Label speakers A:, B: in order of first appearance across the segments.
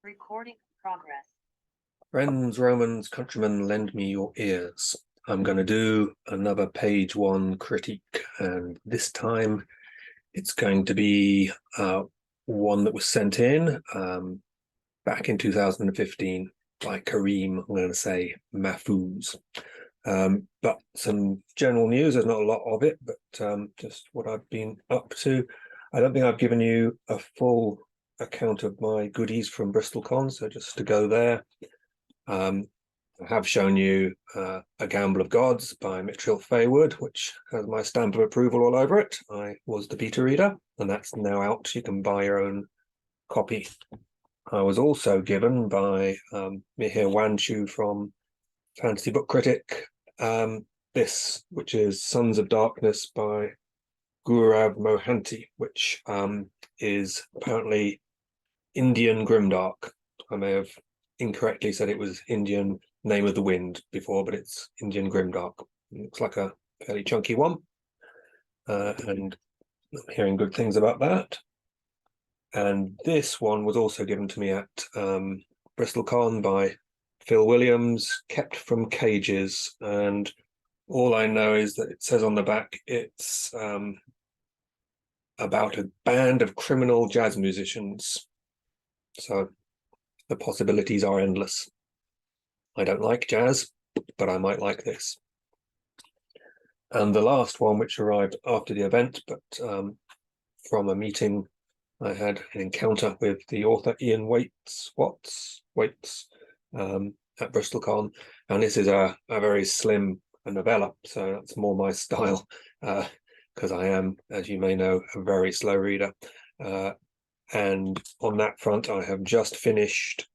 A: Recording progress.
B: Friends, Romans, countrymen, lend me your ears. I'm going to do another page one critique, and this time it's going to be one that was sent in back in 2015 by Kareem, I'm going to say Mahfouz. But some general news, there's not a lot of it, but just what I've been up to. I don't think I've given you a full account of my goodies from BristolCon, so just to go there. I have shown you A Gamble of Gods by Mitchell Faywood, which has my stamp of approval all over it. I was the beta reader, and that's now out. You can buy your own copy. I was also given by Mihir Wanshu from Fantasy Book Critic this, which is Sons of Darkness by Gaurav Mohanty, which is apparently Indian grimdark. I may have incorrectly said it was Indian Name of the Wind before, but it's Indian grimdark. It looks like a fairly chunky one, and I'm hearing good things about that. And this one was also given to me at BristolCon by Phil Williams, Kept from Cages, and all I know is that it says on the back it's about a band of criminal jazz musicians. So the possibilities are endless. I don't like jazz, but I might like this. And the last one, which arrived after the event, but from a meeting, I had an encounter with the author Ian Waits at BristolCon, and this is a very slim novella, so that's more my style, because I am, as you may know, a very slow reader. And on that front, I have just finished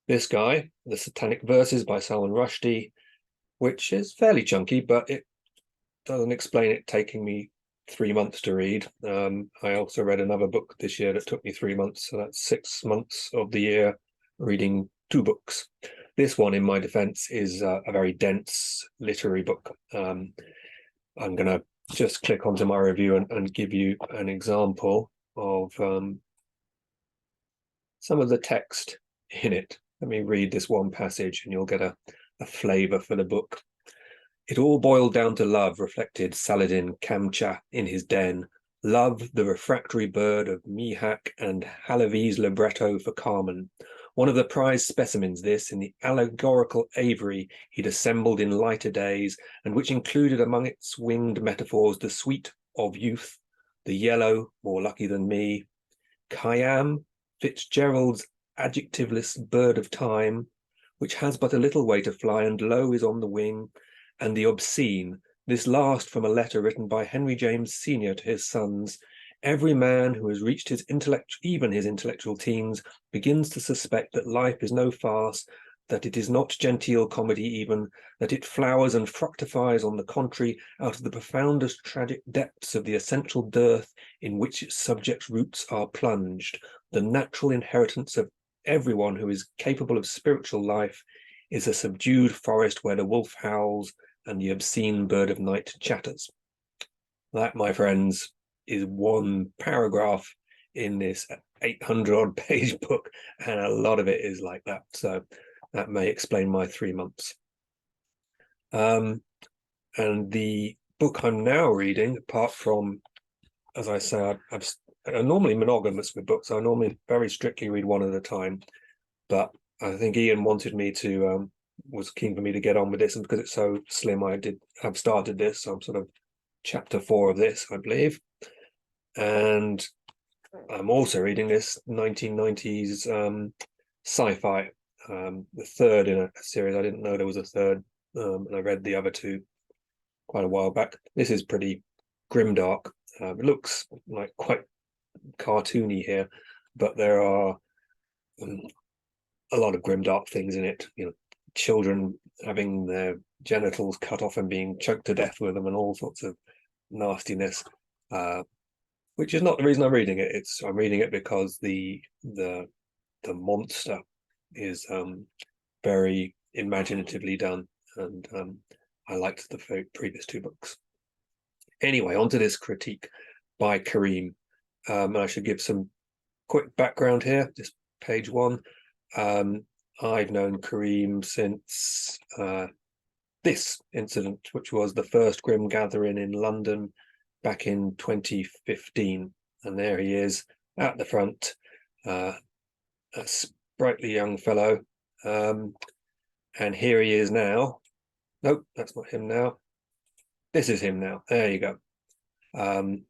B: this guy, The Satanic Verses by Salman Rushdie, which is fairly chunky, but it doesn't explain it taking me 3 months to read. I also read another book this year that took me 3 months, so that's 6 months of the year reading 2 books. This one, in my defense, is a very dense literary book. I'm going to just click onto my review and give you an example of some of the text in it. Let me read this one passage and you'll get a flavour for the book. It all boiled down to love, reflected Saladin Kamcha in his den. Love, the refractory bird of Mihak and Halavi's libretto for Carmen. One of the prized specimens, this, in the allegorical aviary he'd assembled in lighter days, and which included among its winged metaphors the sweet of youth, the yellow, more lucky than me, Khayyam, Fitzgerald's adjectiveless bird of time, which has but a little way to fly and lo is on the wing, and the obscene, this last from a letter written by Henry James Sr. to his sons. Every man who has reached his even his intellectual teens begins to suspect that life is no farce, that it is not genteel comedy even, that it flowers and fructifies on the contrary out of the profoundest tragic depths of the essential dearth in which its subject's roots are plunged. The natural inheritance of everyone who is capable of spiritual life is a subdued forest where the wolf howls and the obscene bird of night chatters. That, my friends, is one paragraph in this 800-odd page book, and a lot of it is like that. So that may explain my 3 months. And the book I'm now reading, apart from, as I say, I'm normally monogamous with books. I normally very strictly read one at a time, but I think Ian wanted me to, was keen for me to get on with this, and because it's so slim, I have started this. So I'm sort of chapter 4 of this, I believe. And I'm also reading this 1990s sci-fi, the third in a series. I didn't know there was a third, and I read the other 2 quite a while back. This is pretty grimdark. It looks like quite cartoony here, but there are a lot of grimdark things in it. You know, children having their genitals cut off and being choked to death with them, and all sorts of nastiness. Which is not the reason I'm reading it. I'm reading it because the monster is very imaginatively done, and I liked the previous 2 books. Anyway, onto this critique by Kareem. And I should give some quick background here. This page one. I've known Kareem since this incident, which was the first Grim Gathering in London back in 2015. And there he is at the front, a sprightly young fellow. And here he is now. Nope, that's not him now. This is him now. There you go.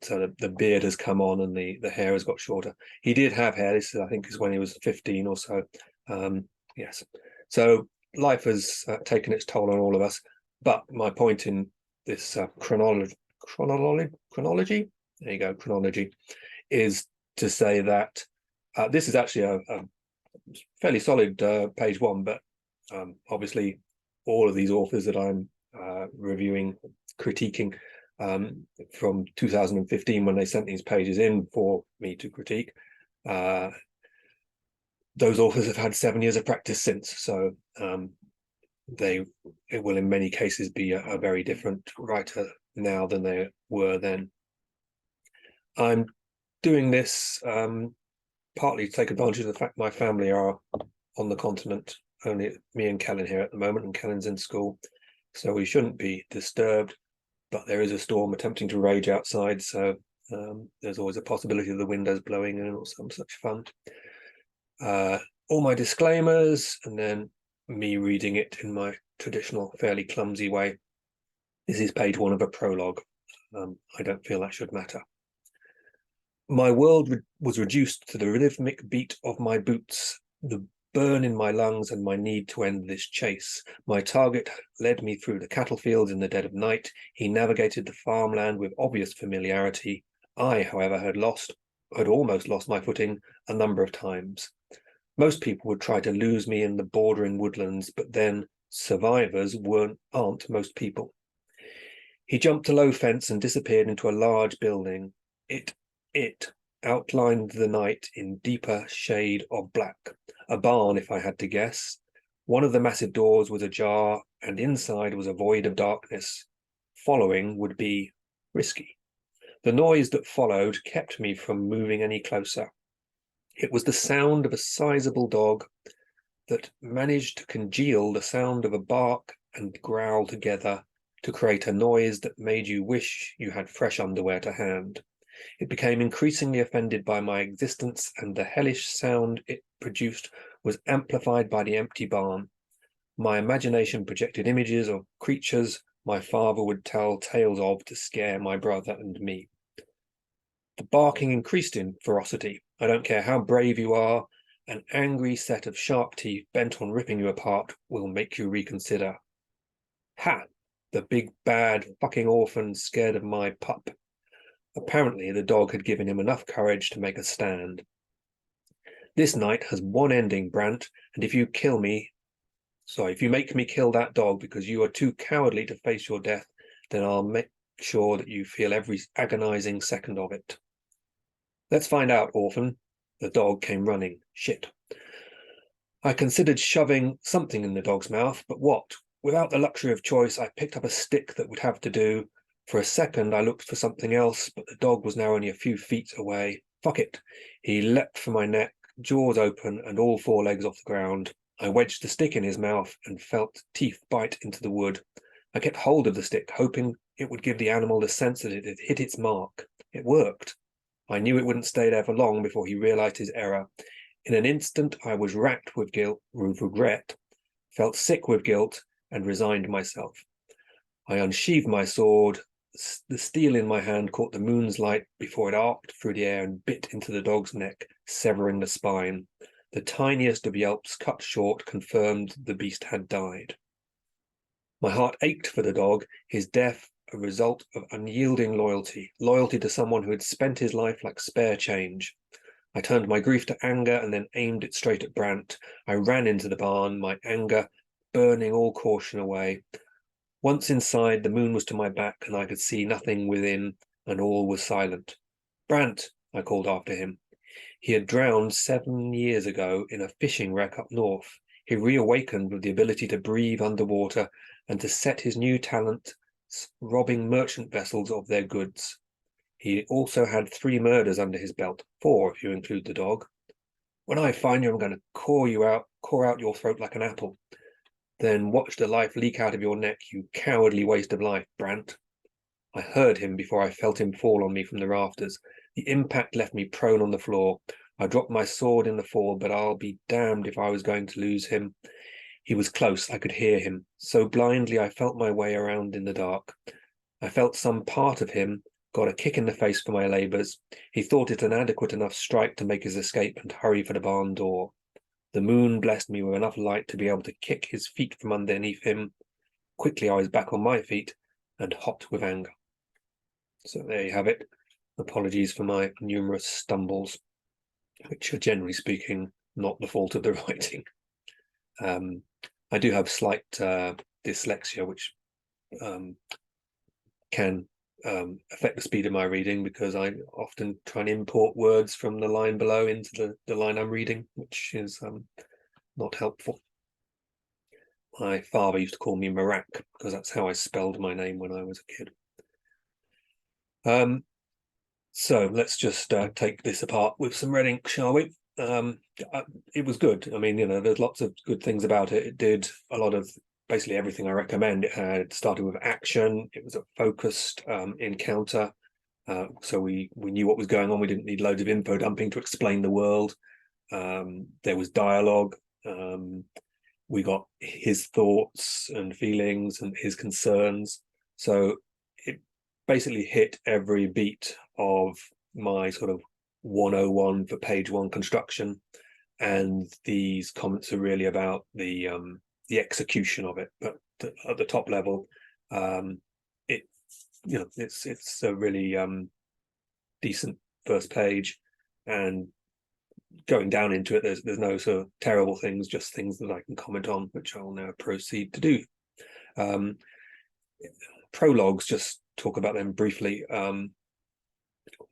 B: So the beard has come on and the hair has got shorter. He did have hair. This, I think, is when he was 15 or so. Yes. So life has taken its toll on all of us. But my point in this chronology, there you go, chronology, is to say that this is actually a fairly solid page one, but obviously all of these authors that I'm reviewing, critiquing from 2015 when they sent these pages in for me to critique, those authors have had 7 years of practice since, so it will in many cases be a very different writer now than they were then. I'm doing this partly to take advantage of the fact my family are on the continent, only me and Kellen here at the moment, and Kellen's in school, so we shouldn't be disturbed, but there is a storm attempting to rage outside, so there's always a possibility of the windows blowing in or some such fun. All my disclaimers, and then me reading it in my traditional, fairly clumsy way. This is page one of a prologue. I don't feel that should matter. My world was reduced to the rhythmic beat of my boots, the burn in my lungs, and my need to end this chase. My target led me through the cattle fields in the dead of night. He navigated the farmland with obvious familiarity. I, however, had almost lost my footing a number of times. Most people would try to lose me in the bordering woodlands, but then survivors aren't most people. He jumped a low fence and disappeared into a large building. It outlined the night in deeper shade of black. A barn, if I had to guess. One of the massive doors was ajar, and inside was a void of darkness. Following would be risky. The noise that followed kept me from moving any closer. It was the sound of a sizable dog that managed to congeal the sound of a bark and growl together to create a noise that made you wish you had fresh underwear to hand. It became increasingly offended by my existence, and the hellish sound it produced was amplified by the empty barn. My imagination projected images of creatures my father would tell tales of to scare my brother and me. The barking increased in ferocity. I don't care how brave you are, an angry set of sharp teeth bent on ripping you apart will make you reconsider. Ha! The big bad fucking orphan scared of my pup. Apparently the dog had given him enough courage to make a stand. This night has one ending, Brant, and if you make me kill that dog because you are too cowardly to face your death, then I'll make sure that you feel every agonizing second of it. Let's find out, orphan. The dog came running. Shit. I considered shoving something in the dog's mouth, but what? Without the luxury of choice, I picked up a stick that would have to do. For a second, I looked for something else, but the dog was now only a few feet away. Fuck it. He leapt for my neck, jaws open and all four legs off the ground. I wedged the stick in his mouth and felt teeth bite into the wood. I kept hold of the stick, hoping it would give the animal the sense that it had hit its mark. It worked. I knew it wouldn't stay there for long before he realized his error. In an instant, I was racked with regret, felt sick with guilt, and resigned myself. I unsheathed my sword. The steel in my hand caught the moon's light before it arced through the air and bit into the dog's neck, severing the spine. The tiniest of yelps, cut short, confirmed the beast had died. My heart ached for the dog, his death a result of unyielding loyalty to someone who had spent his life like spare change. I turned my grief to anger and then aimed it straight at Brant. I ran into the barn, my anger burning all caution away. Once inside, the moon was to my back and I could see nothing within, and all was silent. Brant, I called after him. He had drowned 7 years ago in a fishing wreck up north. He reawakened with the ability to breathe underwater and to set his new talent robbing merchant vessels of their goods. He also had 3 murders under his belt, 4 if you include the dog. When I find you, I'm going to core out your throat like an apple. Then watch the life leak out of your neck, you cowardly waste of life, Brant. I heard him before I felt him fall on me from the rafters. The impact left me prone on the floor. I dropped my sword in the fall, but I'll be damned if I was going to lose him. He was close, I could hear him. So blindly I felt my way around in the dark. I felt some part of him got a kick in the face for my labours. He thought it an adequate enough strike to make his escape and hurry for the barn door. The moon blessed me with enough light to be able to kick his feet from underneath him. Quickly I was back on my feet and hot with anger. So there you have it. Apologies for my numerous stumbles, which are generally speaking not the fault of the writing. I do have slight dyslexia, which can affect the speed of my reading, because I often try and import words from the line below into the line I'm reading, which is not helpful. My father used to call me Marak because that's how I spelled my name when I was a kid. So let's just take this apart with some red ink, shall we? It was good. I mean, there's lots of good things about it. It did a lot of basically everything I recommend. It started with action. It was a focused encounter. So we knew what was going on. We didn't need loads of info dumping to explain the world. There was dialogue. We got his thoughts and feelings and his concerns. So it basically hit every beat of my sort of 101 for page one construction. And these comments are really about the execution of it. But at the top level, it's a really decent first page, and going down into it, there's no sort of terrible things, just things that I can comment on, which I'll now proceed to do. Prologues, just talk about them briefly.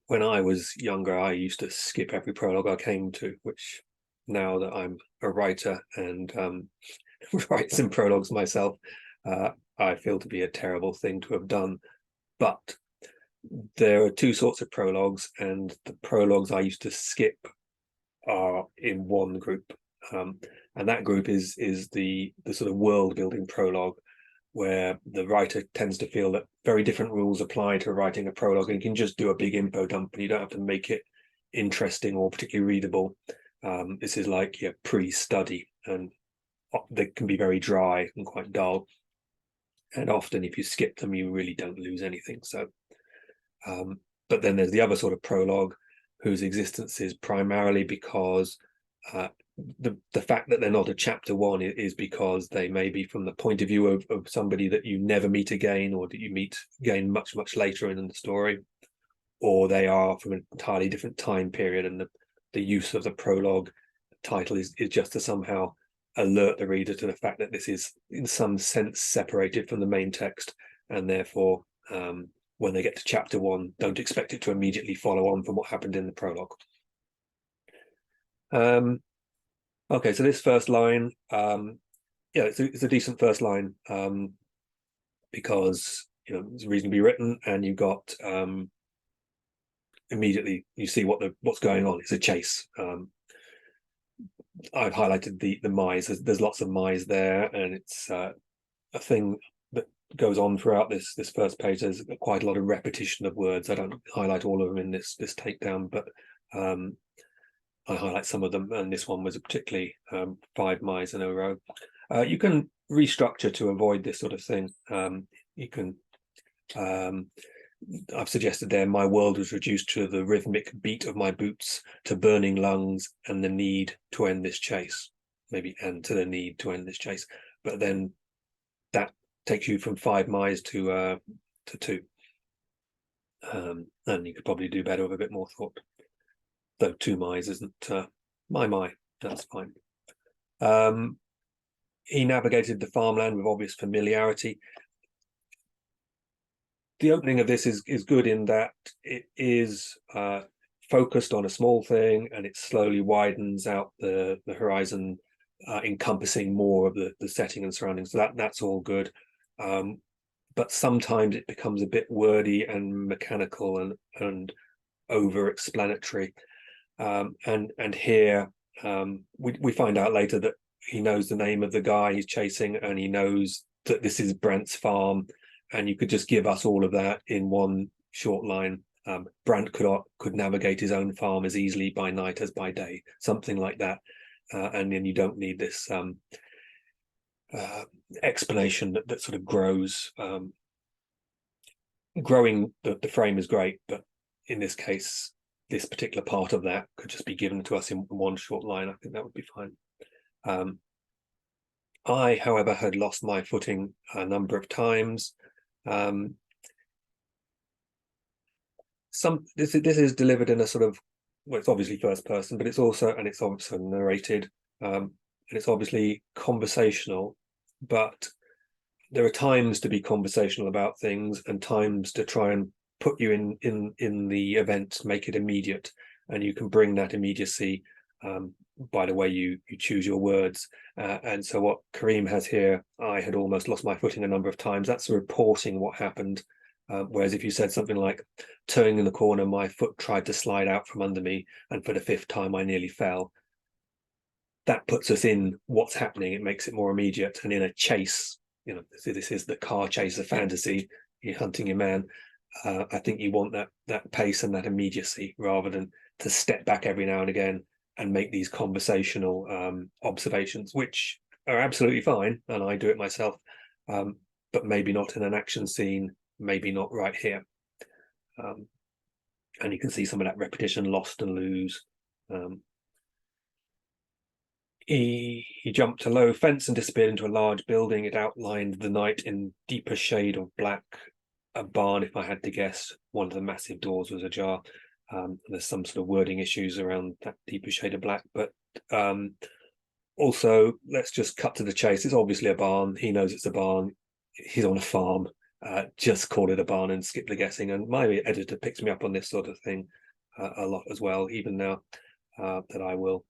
B: When I was younger, I used to skip every prologue I came to, which now that I'm a writer and write some prologues myself, I feel to be a terrible thing to have done. But there are two sorts of prologues, and the prologues I used to skip are in one group, and that group is the sort of world building prologue, where the writer tends to feel that very different rules apply to writing a prologue, and you can just do a big info dump and you don't have to make it interesting or particularly readable. This is like your pre-study, and they can be very dry and quite dull, and often if you skip them you really don't lose anything. So but then there's the other sort of prologue, whose existence is primarily because the fact that they're not a chapter one is because they may be from the point of view of somebody that you never meet again, or that you meet again much later in the story, or they are from an entirely different time period, and the use of the prologue title is just to somehow alert the reader to the fact that this is in some sense separated from the main text, and therefore when they get to chapter one, don't expect it to immediately follow on from what happened in the prologue. Okay, so this first line, it's a decent first line, because it's reasonably written, and you've got immediately you see what's going on. It's a chase. I've highlighted the mise. There's lots of mise there, and it's a thing that goes on throughout this first page. There's quite a lot of repetition of words. I don't highlight all of them in this takedown, but I highlight some of them, and this one was a particularly 5 mise in a row. You can restructure to avoid this sort of thing. You can I've suggested there, my world was reduced to the rhythmic beat of my boots, to burning lungs, and the need to end this chase. Maybe and to the need to end this chase. But then that takes you from 5 mise to 2. And you could probably do better with a bit more thought. Though 2 mise isn't my, that's fine. He navigated the farmland with obvious familiarity. The opening of this is good in that it is focused on a small thing, and it slowly widens out the horizon, encompassing more of the setting and surroundings. So that's all good. But sometimes it becomes a bit wordy and mechanical and over explanatory. And here We find out later that he knows the name of the guy he's chasing, and he knows that this is Brant's farm, and you could just give us all of that in one short line. Brant could navigate his own farm as easily by night as by day, something like that, and then you don't need this explanation that sort of grows. Growing the frame is great, but in this case, this particular part of that could just be given to us in one short line. I think that would be fine. I, however, had lost my footing a number of times. This is delivered in a sort of, well, it's obviously first person, but it's also narrated, and it's obviously conversational, but there are times to be conversational about things and times to try and put you in the event, make it immediate, and you can bring that immediacy by the way you choose your words. And so what Karim has here, I had almost lost my footing a number of times. That's reporting what happened. Whereas if you said something like, turning in the corner, my foot tried to slide out from under me, and for the 5th time I nearly fell. That puts us in what's happening. It makes it more immediate. And in a chase, this is the car chase of fantasy. You're hunting your man. I think you want that pace and that immediacy, rather than to step back every now and again and make these conversational observations, which are absolutely fine, and I do it myself, but maybe not in an action scene, maybe not right here. And you can see some of that repetition, lost and lose. He jumped a low fence and disappeared into a large building. It outlined the night in deeper shade of black. A barn, if I had to guess. One of the massive doors was ajar. There's some sort of wording issues around that deeper shade of black, but also let's just cut to the chase. It's obviously a barn. He knows it's a barn. He's on a farm. Just call it a barn and skip the guessing. And my editor picks me up on this sort of thing a lot as well, even now that I will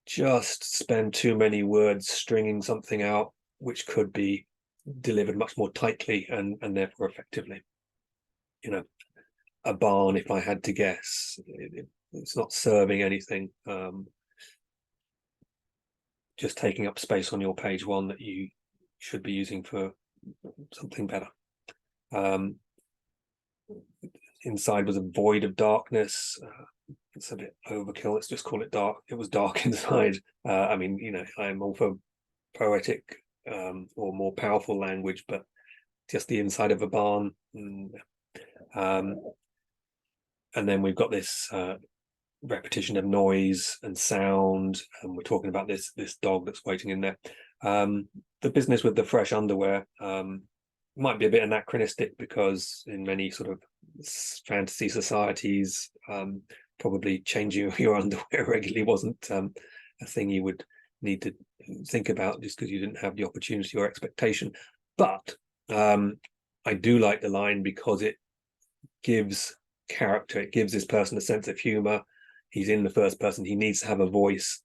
B: just spend too many words stringing something out which could be delivered much more tightly and therefore effectively. A barn, if I had to guess, it's not serving anything, just taking up space on your page one that you should be using for something better. Inside was a void of darkness. It's a bit overkill. Let's just call it dark. It was dark inside. I mean, I'm all for poetic or more powerful language, but just the inside of a barn. And then we've got this repetition of noise and sound, and we're talking about this dog that's waiting in there. The business with the fresh underwear might be a bit anachronistic, because in many sort of fantasy societies, probably changing your underwear regularly wasn't a thing you would need to think about just because you didn't have the opportunity or expectation. But I do like the line because it gives character. It gives this person a sense of humor. He's in the first person. He needs to have a voice,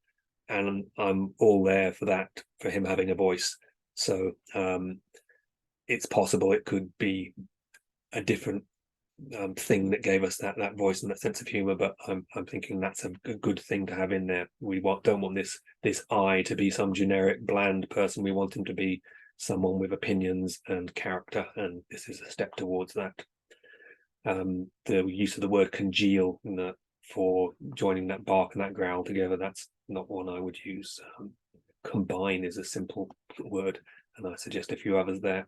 B: and I'm all there for that, for him having a voice. So it's possible it could be a different thing that gave us that voice and that sense of humor, but I'm thinking that's a good thing to have in there. We don't want this I to be some generic bland person. We want him to be someone with opinions and character, and this is a step towards that. The use of the word congeal for joining that bark and that growl together, that's not one I would use. Combine is a simple word, and I suggest a few others there.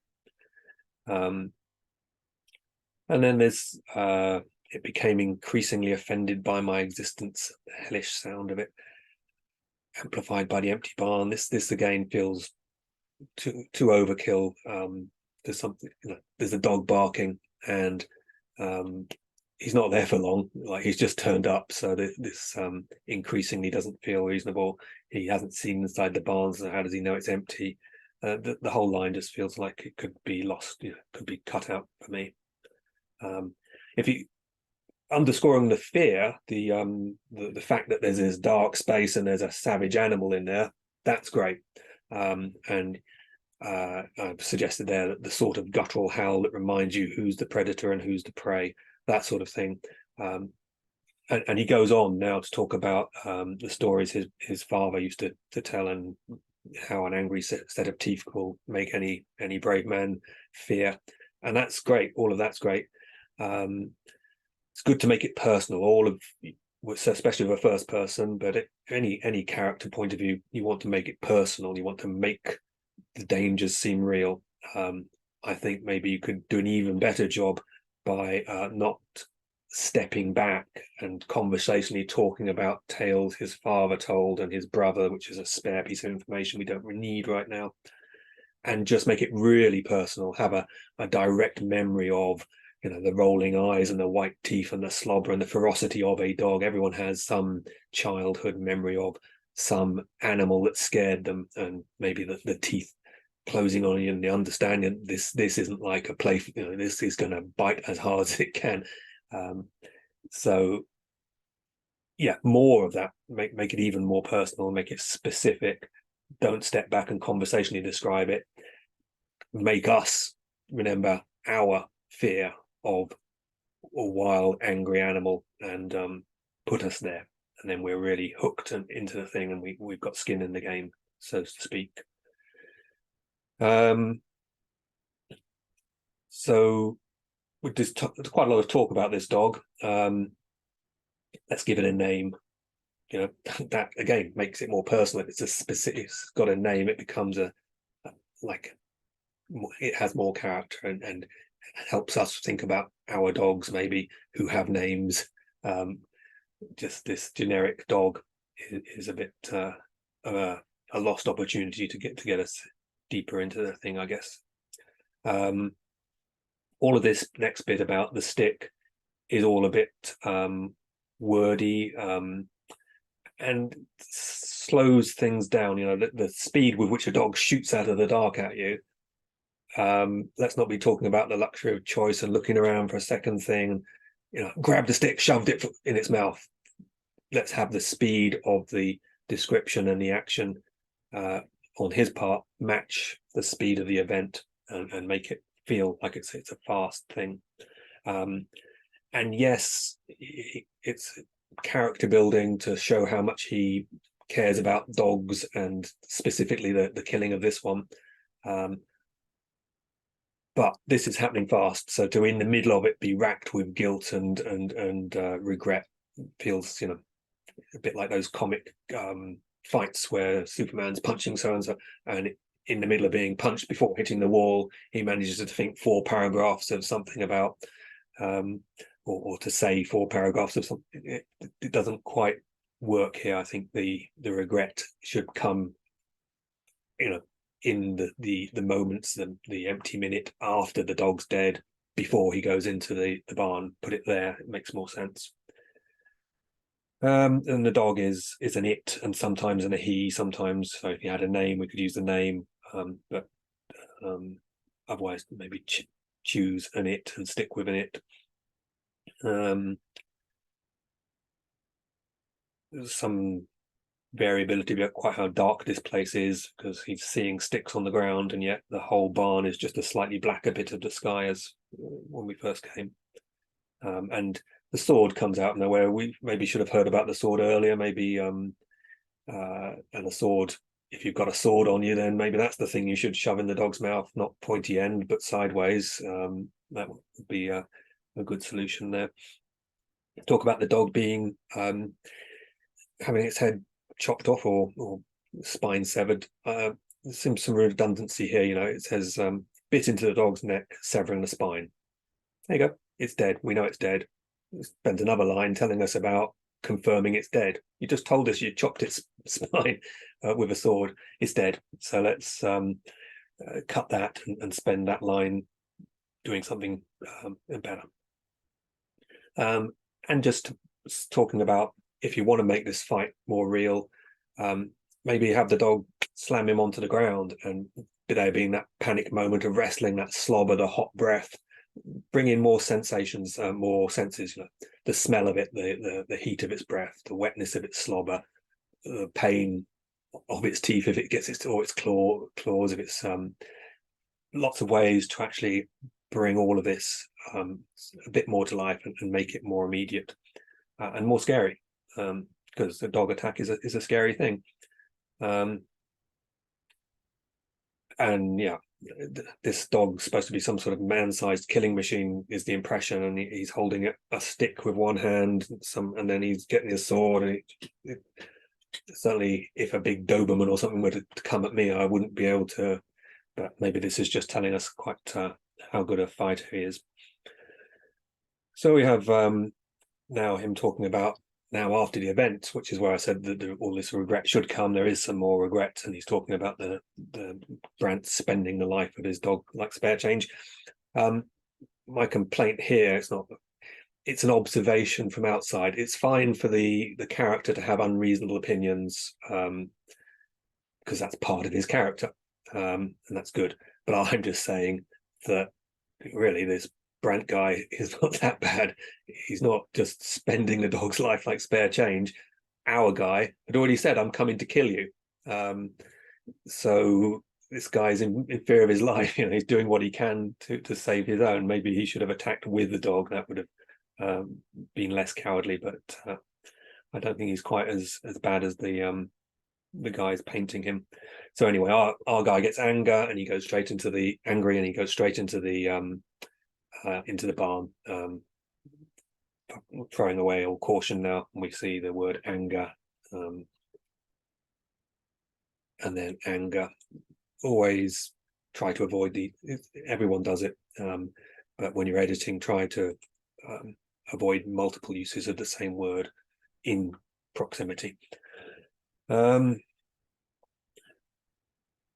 B: And then there's it became increasingly offended by my existence, the hellish sound of it, amplified by the empty barn. This again feels too overkill. There's something, there's a dog barking, and he's not there for long. Like, he's just turned up, so this increasingly doesn't feel reasonable. He hasn't seen inside the barn, so how does he know it's empty? The whole line just feels like it could be lost, could be cut out for me. If you underscoring the fear, the fact that there's this dark space and there's a savage animal in there, that's great. And I've suggested there that the sort of guttural howl that reminds you who's the predator and who's the prey, that sort of thing. and he goes on now to talk about the stories his father used to tell, and how an angry set of teeth will make any brave man fear. And that's great. All of that's great. It's good to make it personal. All of, especially with a first person, but any character point of view, you want to make it personal. You want to make the dangers seem real. I think maybe you could do an even better job by not stepping back and conversationally talking about tales his father told and his brother, which is a spare piece of information we don't need right now, and just make it really personal. Have a direct memory of, the rolling eyes and the white teeth and the slobber and the ferocity of a dog. Everyone has some childhood memory of some animal that scared them, and maybe the teeth closing on you, and the understanding this isn't like a play, this is going to bite as hard as it can. So yeah, more of that. Make it even more personal, make it specific. Don't step back and conversationally describe it. Make us remember our fear of a wild, angry animal, and put us there, and then we're really hooked into the thing, and we've got skin in the game, so to speak. So there's quite a lot of talk about this dog. Let's give it a name. That again makes it more personal. If it's got a name, it becomes it has more character, and helps us think about our dogs maybe who have names. Just this generic dog is a bit of a lost opportunity to get us deeper into the thing, I guess. All of this next bit about the stick is all a bit wordy, and slows things down. The speed with which a dog shoots out of the dark at you. Let's not be talking about the luxury of choice and looking around for a second thing. Grabbed the stick, shoved it in its mouth. Let's have the speed of the description and the action on his part match the speed of the event, and make it feel like it's a fast thing. And yes, it's character building to show how much he cares about dogs, and specifically the killing of this one. But this is happening fast, so to in the middle of it be racked with guilt and regret feels, a bit like those comic fights where Superman's punching so and so, and in the middle of being punched before hitting the wall, he manages to think 4 paragraphs of something about, or to say 4 paragraphs of something. It doesn't quite work here. I think the regret should come, in the moments, the empty minute after the dog's dead, before he goes into the barn. Put it there, it makes more sense. And the dog is an it, and sometimes a he. Sometimes, so if you had a name, we could use the name, but otherwise maybe choose an it and stick with an it. There's some variability about quite how dark this place is, because he's seeing sticks on the ground, and yet the whole barn is just a slightly blacker bit of the sky as when we first came. And the sword comes out of nowhere. We maybe should have heard about the sword earlier. Maybe and the sword, if you've got a sword on you, then maybe that's the thing you should shove in the dog's mouth, not pointy end but sideways. That would be a good solution there. Talk about the dog being having its head chopped off or spine severed. Seems some redundancy here. It says bit into the dog's neck, severing the spine. There you go. It's dead. We know it's dead. Spent another line telling us about confirming it's dead. You just told us you chopped its spine with a sword. It's dead. So let's cut that and spend that line doing something better. And just talking about, if you want to make this fight more real, maybe have the dog slam him onto the ground, and there being that panic moment of wrestling, that slobber, the hot breath, bring in more sensations, more senses. The smell of it, the heat of its breath, the wetness of its slobber, the pain of its teeth if it gets its claws if it's lots of ways to actually bring all of this a bit more to life and make it more immediate. and more scary, because a dog attack is a scary thing. And yeah, this dog's supposed to be some sort of man-sized killing machine, is the impression, and he's holding a stick with one hand, and then he's getting his sword. And certainly, if a big Doberman or something were to come at me, I wouldn't be able to. But maybe this is just telling us quite how good a fighter he is. So we have now him talking about now after the event, which is where I said that all this regret should come. There is some more regret, and he's talking about the Brandt spending the life of his dog like spare change. My complaint here, it's an observation from outside. It's fine for the character to have unreasonable opinions, because that's part of his character, and that's good. But I'm just saying that really this Brandt guy is not that bad. He's not just spending the dog's life like spare change. Our guy had already said, "I'm coming to kill you." So this guy's in fear of his life. He's doing what he can to save his own. Maybe he should have attacked with the dog. That would have been less cowardly. But I don't think he's quite as bad as the guys painting him. So anyway, our guy gets angry, and he goes straight into the barn, throwing away all caution now. And we see the word anger, and then anger. Always try to avoid everyone does it, but when you're editing, try to avoid multiple uses of the same word in proximity.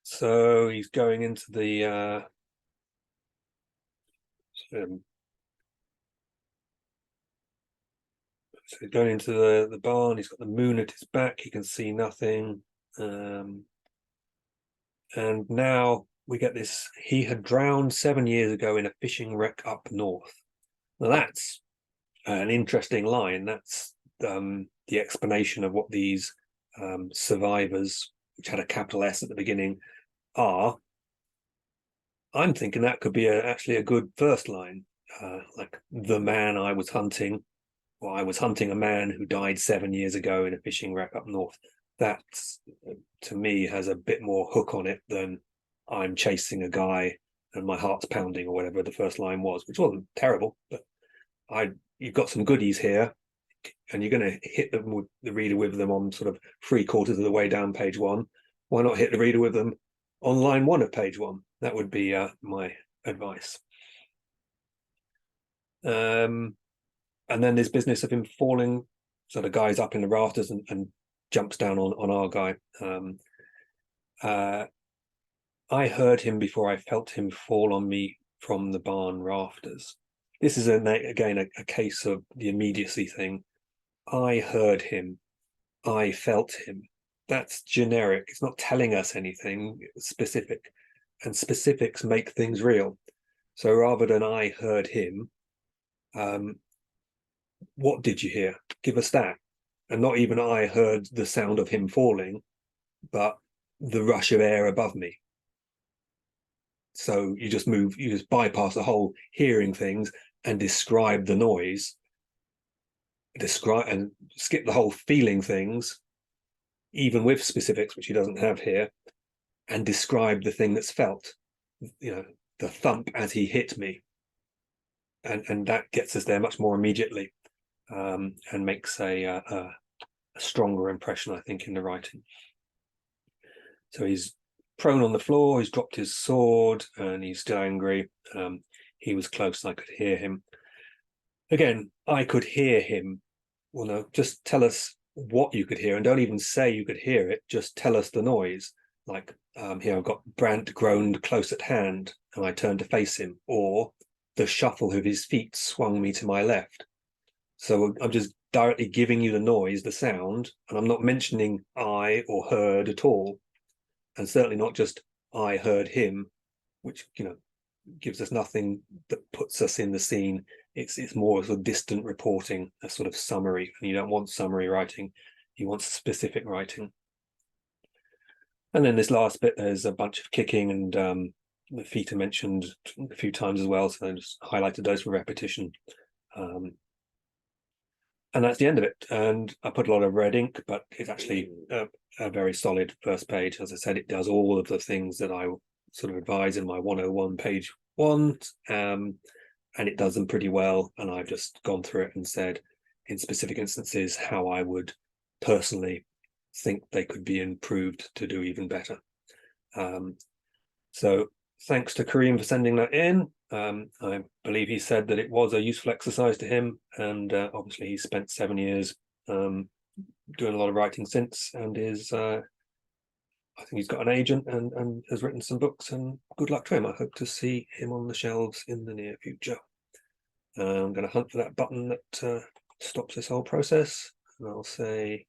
B: So he's going into the so he's going into the barn. He's got the moon at his back. He can see nothing. And now we get this: he had drowned 7 years ago in a fishing wreck up north. Now that's an interesting line. That's the explanation of what these survivors, which had a capital S at the beginning, are. I'm thinking that could be actually a good first line, like the man I was hunting, or I was hunting a man who died 7 years ago in a fishing wreck up north. That, to me, has a bit more hook on it than I'm chasing a guy and my heart's pounding, or whatever the first line was, which wasn't terrible, but you've got some goodies here, and you're going to hit the reader with them on sort of 3/4 of the way down page 1. Why not hit the reader with them on line 1 of page 1? That would be my advice. And then there's business of him falling. So the guy's up in the rafters and jumps down on our guy. I heard him before I felt him fall on me from the barn rafters. This is again a case of the immediacy thing. I heard him. I felt him. That's generic. It's not telling us anything specific, and specifics make things real. So rather than I heard him, what did you hear? Give us that. And not even I heard the sound of him falling, but the rush of air above me. So you just bypass the whole hearing things and describe the noise, and skip the whole feeling things, even with specifics, which he doesn't have here, and describe the thing that's felt, the thump as he hit me. And that gets us there much more immediately, and makes a stronger impression, I think, in the writing. So he's prone on the floor, he's dropped his sword, and he's still angry. He was close, I could hear him. Again, I could hear him. Well, no, just tell us what you could hear, and don't even say you could hear it, just tell us the noise. Like here I've got Brandt groaned close at hand, and I turned to face him, or the shuffle of his feet swung me to my left. So I'm just directly giving you the noise, the sound, and I'm not mentioning I or heard at all. And certainly not just I heard him, which gives us nothing that puts us in the scene. It's more sort of distant reporting, a sort of summary, and you don't want summary writing, you want specific writing. And then this last bit, there's a bunch of kicking, and the feet are mentioned a few times as well, so I just highlighted those for repetition. And and that's the end of it. And I put a lot of red ink, but it's actually a very solid first page. As I said, it does all of the things that I sort of advise in my 101 page one, and it does them pretty well. And I've just gone through it and said, in specific instances, how I would personally think they could be improved to do even better. So thanks to Kareem for sending that in. I believe he said that it was a useful exercise to him, and obviously he spent 7 years doing a lot of writing since, and is I think he's got an agent and has written some books, and good luck to him. I hope to see him on the shelves in the near future. I'm going to hunt for that button that stops this whole process, and I'll say